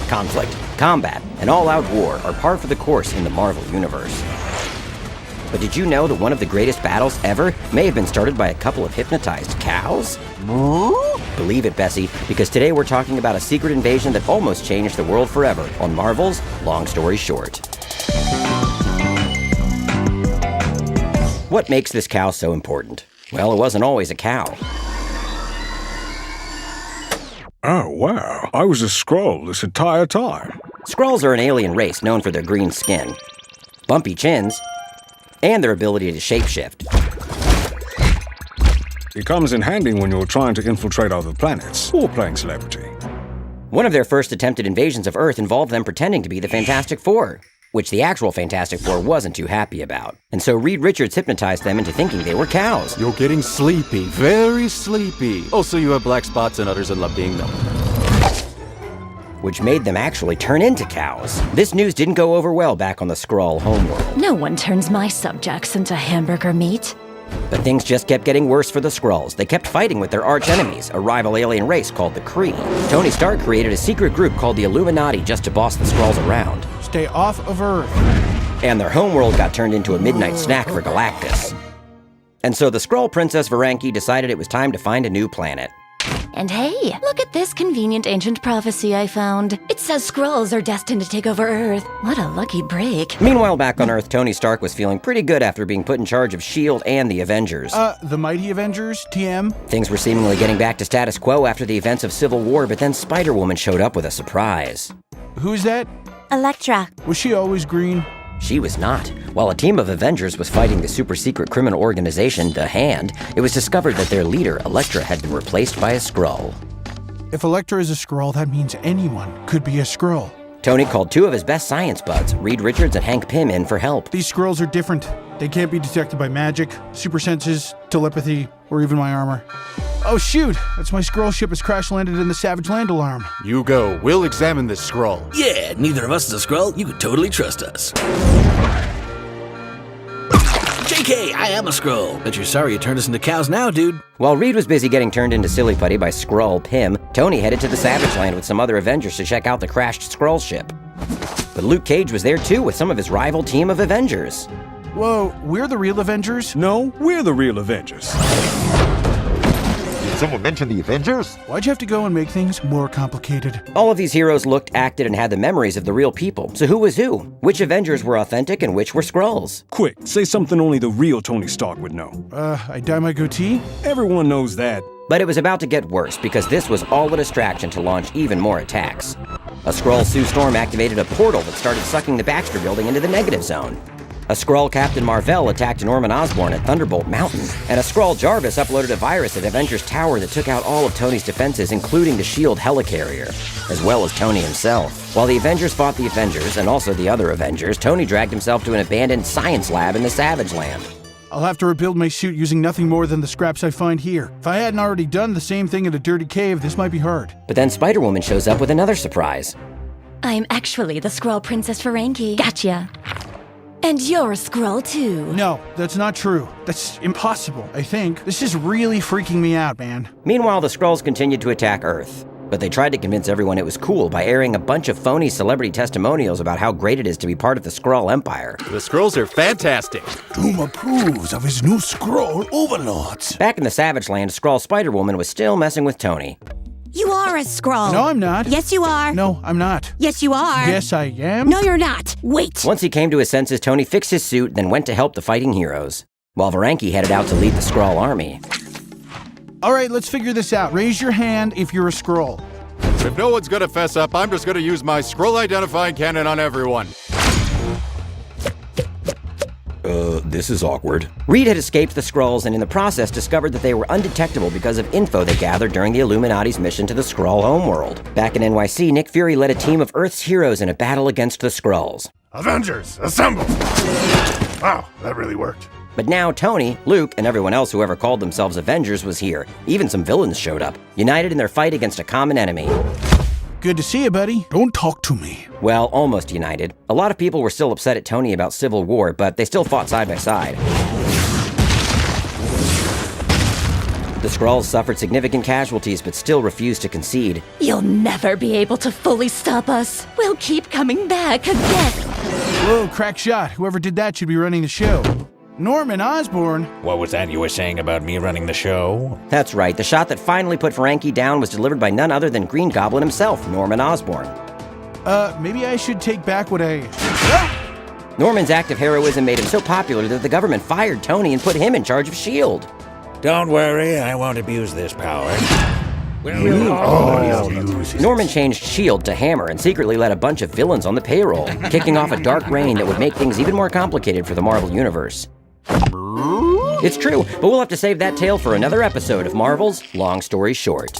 Conflict, combat, and all-out war are par for the course in the Marvel Universe. But did you know that one of the greatest battles ever may have been started by a couple of hypnotized cows? Believe it, Bessie, because today we're talking about a secret invasion that almost changed the world forever on Marvel's Long Story Short. What makes this cow so important? Well, it wasn't always a cow. Oh, wow. I was a Skrull this entire time. Skrulls are an alien race known for their green skin, bumpy chins, and their ability to shapeshift. It comes in handy when you're trying to infiltrate other planets or playing celebrity. One of their first attempted invasions of Earth involved them pretending to be the Fantastic Four, which the actual Fantastic Four wasn't too happy about. And so Reed Richards hypnotized them into thinking they were cows. You're getting sleepy, very sleepy. Also, you have black spots and others and love being milked. Which made them actually turn into cows. This news didn't go over well back on the Skrull homeworld. No one turns my subjects into hamburger meat. But things just kept getting worse for the Skrulls. They kept fighting with their arch-enemies, a rival alien race called the Kree. Tony Stark created a secret group called the Illuminati just to boss the Skrulls around. Stay off of Earth. And their homeworld got turned into a midnight snack for Galactus. And so the Skrull Princess Varanki decided it was time to find a new planet. And hey, look at this convenient ancient prophecy I found. It says Skrulls are destined to take over Earth. What a lucky break. Meanwhile, back on Earth, Tony Stark was feeling pretty good after being put in charge of S.H.I.E.L.D. and the Avengers. The Mighty Avengers, TM? Things were seemingly getting back to status quo after the events of Civil War, but then Spider-Woman showed up with a surprise. Who's that? Elektra. Was she always green? She was not. While a team of Avengers was fighting the super-secret criminal organization, The Hand, it was discovered that their leader, Elektra, had been replaced by a Skrull. If Elektra is a Skrull, that means anyone could be a Skrull. Tony called two of his best science buds, Reed Richards and Hank Pym, in for help. These Skrulls are different. They can't be detected by magic, super senses, telepathy, or even my armor. Oh shoot, that's my Skrull ship has crash-landed in the Savage Land alarm. You go. We'll examine this Skrull. Yeah, neither of us is a Skrull. You can totally trust us. JK, I am a Skrull. Bet you're sorry you turned us into cows now, dude. While Reed was busy getting turned into silly putty by Skrull Pym, Tony headed to the Savage Land with some other Avengers to check out the crashed Skrull ship. But Luke Cage was there too with some of his rival team of Avengers. Whoa, we're the real Avengers? No, we're the real Avengers. Did someone mention the Avengers? Why'd you have to go and make things more complicated? All of these heroes looked, acted, and had the memories of the real people. So who was who? Which Avengers were authentic and which were Skrulls? Quick, say something only the real Tony Stark would know. I dye my goatee? Everyone knows that. But it was about to get worse because this was all a distraction to launch even more attacks. A Skrull Sue Storm activated a portal that started sucking the Baxter building into the negative zone. A Skrull Captain Marvel attacked Norman Osborn at Thunderbolt Mountain, and a Skrull Jarvis uploaded a virus at Avengers Tower that took out all of Tony's defenses, including the S.H.I.E.L.D. helicarrier, as well as Tony himself. While the Avengers fought the Avengers, and also the other Avengers, Tony dragged himself to an abandoned science lab in the Savage Land. I'll have to rebuild my suit using nothing more than the scraps I find here. If I hadn't already done the same thing in a dirty cave, this might be hard. But then Spider-Woman shows up with another surprise. I'm actually the Skrull Princess Varanki. Gotcha. And you're a Skrull too. No, that's not true. That's impossible, I think. This is really freaking me out, man. Meanwhile, the Skrulls continued to attack Earth. But they tried to convince everyone it was cool by airing a bunch of phony celebrity testimonials about how great it is to be part of the Skrull Empire. The Skrulls are fantastic. Doom approves of his new Skrull overlords. Back in the Savage Land, Skrull Spider-Woman was still messing with Tony. You are a Skrull. No, I'm not. Yes, you are. No, I'm not. Yes, you are. Yes, I am. No, you're not. Wait. Once he came to his senses, Tony fixed his suit, then went to help the fighting heroes, while Varanki headed out to lead the Skrull army. All right, let's figure this out. Raise your hand if you're a Skrull. If no one's gonna fess up, I'm just gonna use my Skrull identifying cannon on everyone. This is awkward. Reed had escaped the Skrulls and in the process discovered that they were undetectable because of info they gathered during the Illuminati's mission to the Skrull homeworld. Back in NYC, Nick Fury led a team of Earth's heroes in a battle against the Skrulls. Avengers, assemble! Wow, that really worked. But now Tony, Luke, and everyone else who ever called themselves Avengers was here. Even some villains showed up, united in their fight against a common enemy. Good to see you, buddy. Don't talk to me. Well, almost united. A lot of people were still upset at Tony about Civil War, but they still fought side by side. The Skrulls suffered significant casualties but still refused to concede. You'll never be able to fully stop us. We'll keep coming back again. Whoa, crack shot. Whoever did that should be running the show. Norman Osborn? What was that you were saying about me running the show? That's right, the shot that finally put Frankie down was delivered by none other than Green Goblin himself, Norman Osborn. Maybe I should take back what I... Norman's act of heroism made him so popular that the government fired Tony and put him in charge of S.H.I.E.L.D. Don't worry, I won't abuse this power. Norman changed S.H.I.E.L.D. to Hammer and secretly let a bunch of villains on the payroll, kicking off a dark reign that would make things even more complicated for the Marvel Universe. It's true, but we'll have to save that tale for another episode of Marvel's Long Story Short.